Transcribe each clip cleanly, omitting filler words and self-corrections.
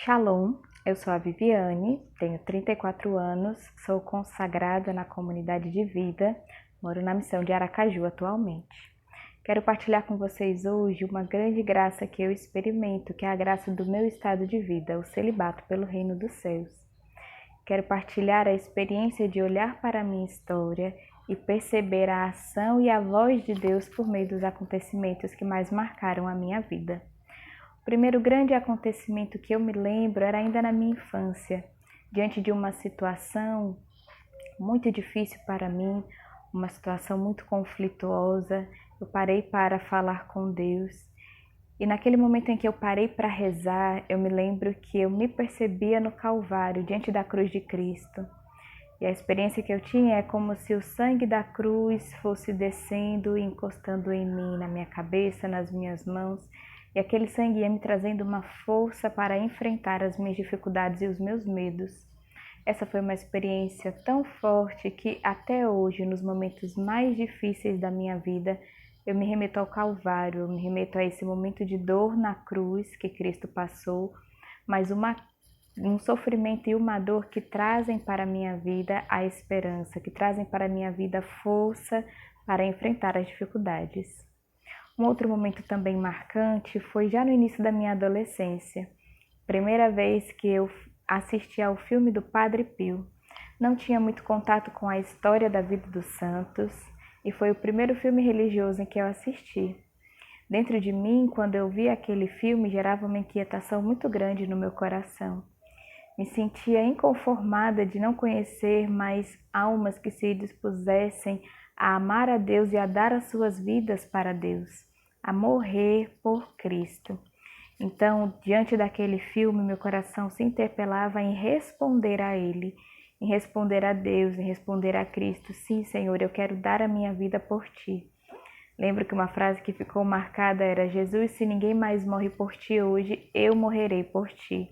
Shalom, eu sou a Viviane, tenho 34 anos, sou consagrada na comunidade de vida, moro na missão de Aracaju atualmente. Quero partilhar com vocês hoje uma grande graça que eu experimento, que é a graça do meu estado de vida, o celibato pelo reino dos céus. Quero partilhar a experiência de olhar para a minha história e perceber a ação e a voz de Deus por meio dos acontecimentos que mais marcaram a minha vida. O primeiro grande acontecimento que eu me lembro era ainda na minha infância, diante de uma situação muito difícil para mim, uma situação muito conflituosa. Eu parei para falar com Deus e naquele momento em que eu parei para rezar, eu me lembro que eu me percebia no Calvário, diante da cruz de Cristo. E a experiência que eu tinha é como se o sangue da cruz fosse descendo e encostando em mim, na minha cabeça, nas minhas mãos. E aquele sangue ia me trazendo uma força para enfrentar as minhas dificuldades e os meus medos. Essa foi uma experiência tão forte que até hoje, nos momentos mais difíceis da minha vida, eu me remeto ao Calvário, eu me remeto a esse momento de dor na cruz que Cristo passou, mas um sofrimento e uma dor que trazem para a minha vida a esperança, que trazem para a minha vida força para enfrentar as dificuldades. Um outro momento também marcante foi já no início da minha adolescência. Primeira vez que eu assisti ao filme do Padre Pio. Não tinha muito contato com a história da vida dos santos e foi o primeiro filme religioso em que eu assisti. Dentro de mim, quando eu vi aquele filme, gerava uma inquietação muito grande no meu coração. Me sentia inconformada de não conhecer mais almas que se dispusessem a amar a Deus e a dar as suas vidas para Deus, a morrer por Cristo. Então, diante daquele filme, meu coração se interpelava em responder a Ele, em responder a Deus, em responder a Cristo. Sim, Senhor, eu quero dar a minha vida por Ti. Lembro que uma frase que ficou marcada era: Jesus, se ninguém mais morre por Ti hoje, eu morrerei por Ti.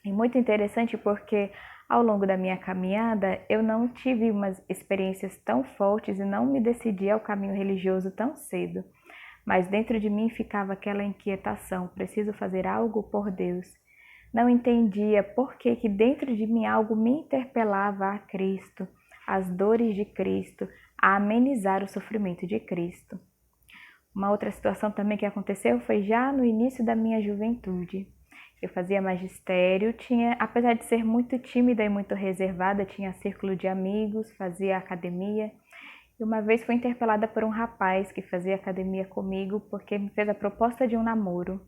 E muito interessante porque ao longo da minha caminhada eu não tive umas experiências tão fortes e não me decidi ao caminho religioso tão cedo. Mas dentro de mim ficava aquela inquietação, preciso fazer algo por Deus. Não entendia por que dentro de mim algo me interpelava a Cristo, as dores de Cristo, a amenizar o sofrimento de Cristo. Uma outra situação também que aconteceu foi já no início da minha juventude. Eu fazia magistério, apesar de ser muito tímida e muito reservada, tinha círculo de amigos, fazia academia. E uma vez fui interpelada por um rapaz que fazia academia comigo porque me fez a proposta de um namoro.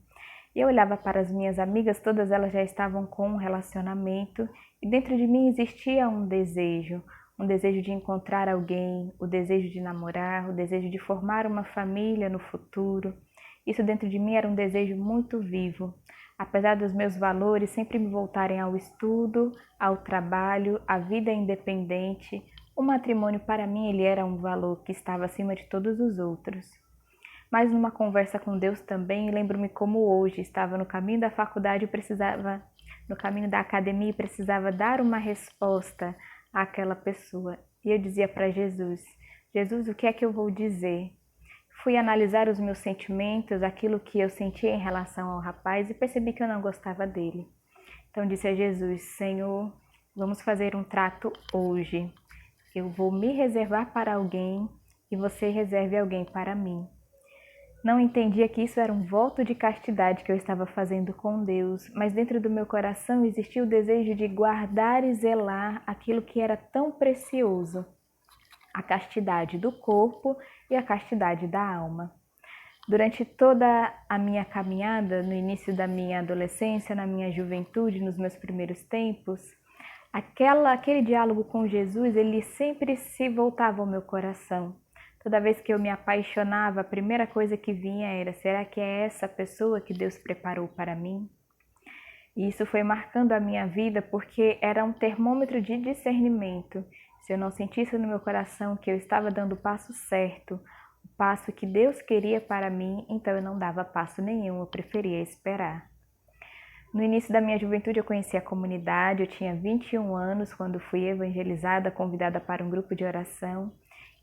E eu olhava para as minhas amigas, todas elas já estavam com um relacionamento e dentro de mim existia um desejo de encontrar alguém, o desejo de namorar, o desejo de formar uma família no futuro. Isso dentro de mim era um desejo muito vivo. Apesar dos meus valores sempre me voltarem ao estudo, ao trabalho, à vida independente, o matrimônio para mim ele era um valor que estava acima de todos os outros. Mas numa conversa com Deus também, lembro-me como hoje estava no caminho da faculdade no caminho da academia e precisava dar uma resposta àquela pessoa. E eu dizia para Jesus, Jesus, o que é que eu vou dizer? Fui analisar os meus sentimentos, aquilo que eu sentia em relação ao rapaz e percebi que eu não gostava dele. Então disse a Jesus, Senhor, vamos fazer um trato hoje. Eu vou me reservar para alguém e você reserve alguém para mim. Não entendia que isso era um voto de castidade que eu estava fazendo com Deus, mas dentro do meu coração existia o desejo de guardar e zelar aquilo que era tão precioso, a castidade do corpo e a castidade da alma. Durante toda a minha caminhada, no início da minha adolescência, na minha juventude, nos meus primeiros tempos, aquele diálogo com Jesus, ele sempre se voltava ao meu coração. Toda vez que eu me apaixonava, a primeira coisa que vinha era: será que é essa pessoa que Deus preparou para mim? E isso foi marcando a minha vida porque era um termômetro de discernimento. Se eu não sentisse no meu coração que eu estava dando o passo certo, o passo que Deus queria para mim, então eu não dava passo nenhum, eu preferia esperar. No início da minha juventude eu conheci a comunidade, eu tinha 21 anos quando fui evangelizada, convidada para um grupo de oração.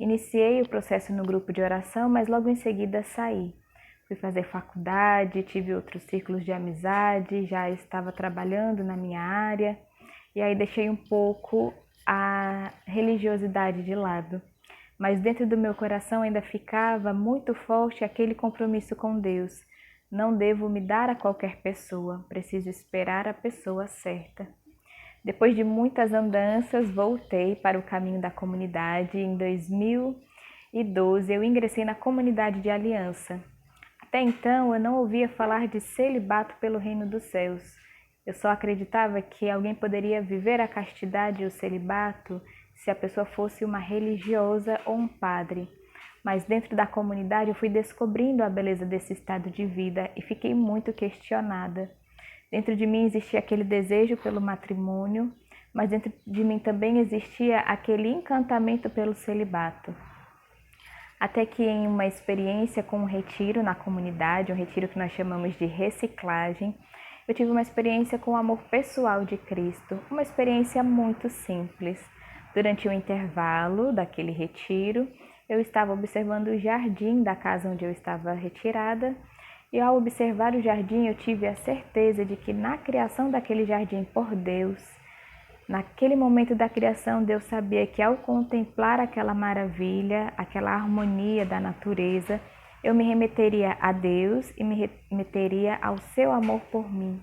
Iniciei o processo no grupo de oração, mas logo em seguida saí. fui fazer faculdade, tive outros círculos de amizade, já estava trabalhando na minha área, e aí deixei um pouco a religiosidade de lado. Mas dentro do meu coração ainda ficava muito forte aquele compromisso com Deus. Não devo me dar a qualquer pessoa, preciso esperar a pessoa certa. Depois de muitas andanças, voltei para o caminho da comunidade. Em 2012, eu ingressei na comunidade de aliança. Até então, eu não ouvia falar de celibato pelo reino dos céus. Eu só acreditava que alguém poderia viver a castidade e o celibato se a pessoa fosse uma religiosa ou um padre. Mas dentro da comunidade eu fui descobrindo a beleza desse estado de vida e fiquei muito questionada. Dentro de mim existia aquele desejo pelo matrimônio, mas dentro de mim também existia aquele encantamento pelo celibato. Até que em uma experiência com um retiro na comunidade, um retiro que nós chamamos de reciclagem, eu tive uma experiência com o amor pessoal de Cristo, uma experiência muito simples. Durante o intervalo daquele retiro, eu estava observando o jardim da casa onde eu estava retirada, e ao observar o jardim eu tive a certeza de que na criação daquele jardim por Deus, naquele momento da criação, Deus sabia que ao contemplar aquela maravilha, aquela harmonia da natureza, eu me remeteria a Deus e me remeteria ao seu amor por mim.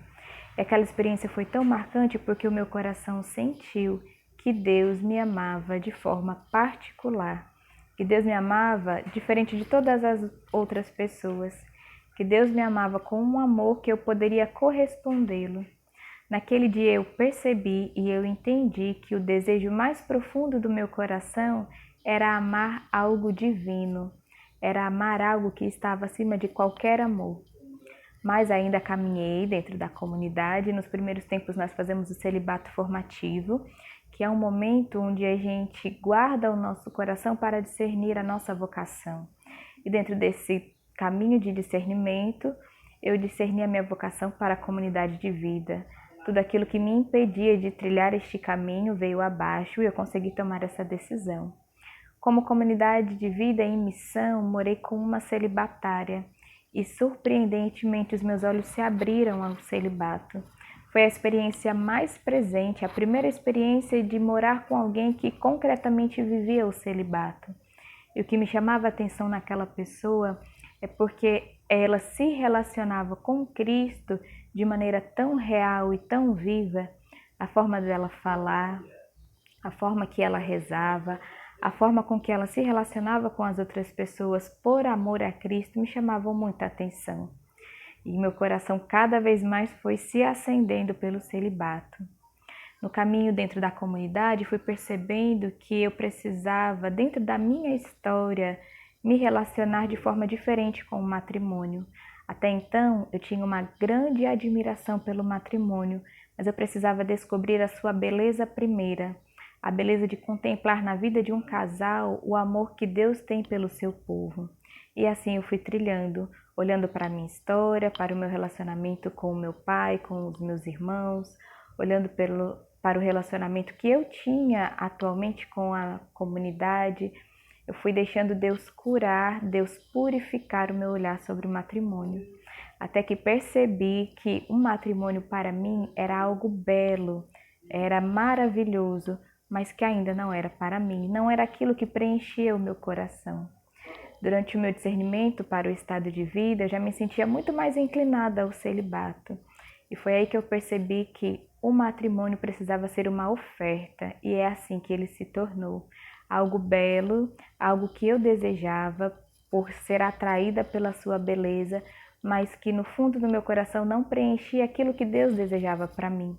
E aquela experiência foi tão marcante porque o meu coração sentiu que Deus me amava de forma particular, que Deus me amava diferente de todas as outras pessoas, que Deus me amava com um amor que eu poderia correspondê-lo. Naquele dia eu percebi e eu entendi que o desejo mais profundo do meu coração era amar algo divino, era amar algo que estava acima de qualquer amor. Mas ainda caminhei dentro da comunidade. Nos primeiros tempos nós fazemos o celibato formativo, que é um momento onde a gente guarda o nosso coração para discernir a nossa vocação. E dentro desse caminho de discernimento, eu discerni a minha vocação para a comunidade de vida. Tudo aquilo que me impedia de trilhar este caminho veio abaixo e eu consegui tomar essa decisão. Como comunidade de vida em missão, morei com uma celibatária e surpreendentemente os meus olhos se abriram ao celibato. Foi a experiência mais presente, a primeira experiência de morar com alguém que concretamente vivia o celibato. E o que me chamava a atenção naquela pessoa é porque ela se relacionava com Cristo de maneira tão real e tão viva, a forma dela falar, a forma que ela rezava, a forma com que ela se relacionava com as outras pessoas por amor a Cristo me chamavam muita atenção. E meu coração cada vez mais foi se acendendo pelo celibato. No caminho dentro da comunidade, fui percebendo que eu precisava, dentro da minha história, me relacionar de forma diferente com o matrimônio. Até então, eu tinha uma grande admiração pelo matrimônio, mas eu precisava descobrir a sua beleza primeira, a beleza de contemplar na vida de um casal o amor que Deus tem pelo seu povo. E assim eu fui trilhando, olhando para a minha história, para o meu relacionamento com o meu pai, com os meus irmãos, olhando para o relacionamento que eu tinha atualmente com a comunidade. Eu fui deixando Deus curar, Deus purificar o meu olhar sobre o matrimônio, até que percebi que um matrimônio para mim era algo belo, era maravilhoso, mas que ainda não era para mim, não era aquilo que preenchia o meu coração. Durante o meu discernimento para o estado de vida, eu já me sentia muito mais inclinada ao celibato. E foi aí que eu percebi que o matrimônio precisava ser uma oferta, e é assim que ele se tornou. Algo belo, algo que eu desejava por ser atraída pela sua beleza, mas que no fundo do meu coração não preenchia aquilo que Deus desejava para mim.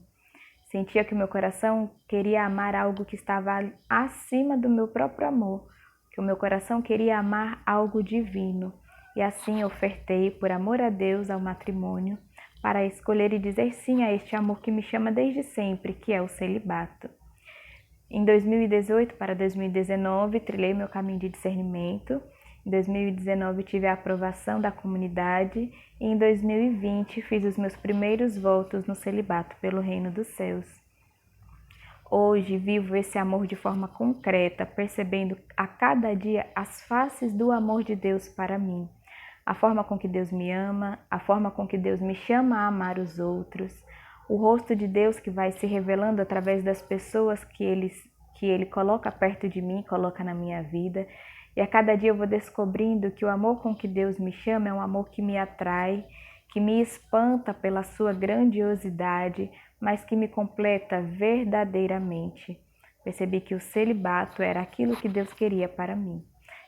Sentia que o meu coração queria amar algo que estava acima do meu próprio amor, que o meu coração queria amar algo divino. E assim ofertei, por amor a Deus, ao matrimônio, para escolher e dizer sim a este amor que me chama desde sempre, que é o celibato. Em 2018 para 2019, trilhei meu caminho de discernimento. Em 2019 tive a aprovação da comunidade e em 2020 fiz os meus primeiros votos no celibato pelo reino dos céus. Hoje vivo esse amor de forma concreta, percebendo a cada dia as faces do amor de Deus para mim. a forma com que Deus me ama, a forma com que Deus me chama a amar os outros, o rosto de Deus que vai se revelando através das pessoas que Ele coloca perto de mim, coloca na minha vida. E a cada dia eu vou descobrindo que o amor com que Deus me chama é um amor que me atrai, que me espanta pela sua grandiosidade, mas que me completa verdadeiramente. Percebi que o celibato era aquilo que Deus queria para mim.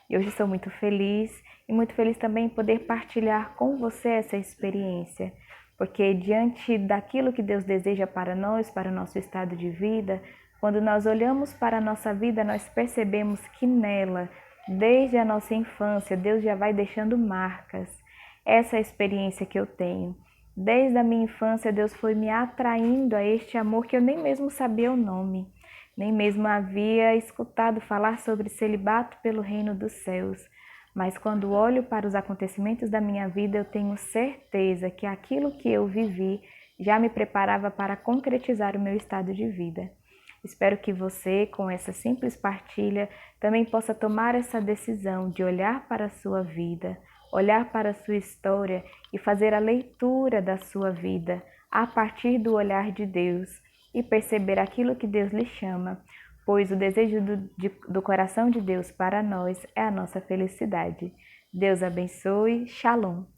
E hoje estou muito feliz e muito feliz também em poder partilhar com você essa experiência, porque diante daquilo que Deus deseja para nós, para o nosso estado de vida, quando nós olhamos para a nossa vida, nós percebemos que nela, desde a nossa infância, Deus já vai deixando marcas. Essa é a experiência que eu tenho. Desde a minha infância, Deus foi me atraindo a este amor que eu nem mesmo sabia o nome, nem mesmo havia escutado falar sobre celibato pelo reino dos céus. Mas quando olho para os acontecimentos da minha vida, eu tenho certeza que aquilo que eu vivi já me preparava para concretizar o meu estado de vida. Espero que você, com essa simples partilha, também possa tomar essa decisão de olhar para a sua vida, olhar para a sua história e fazer a leitura da sua vida a partir do olhar de Deus e perceber aquilo que Deus lhe chama, pois o desejo do coração de Deus para nós é a nossa felicidade. Deus abençoe. Shalom.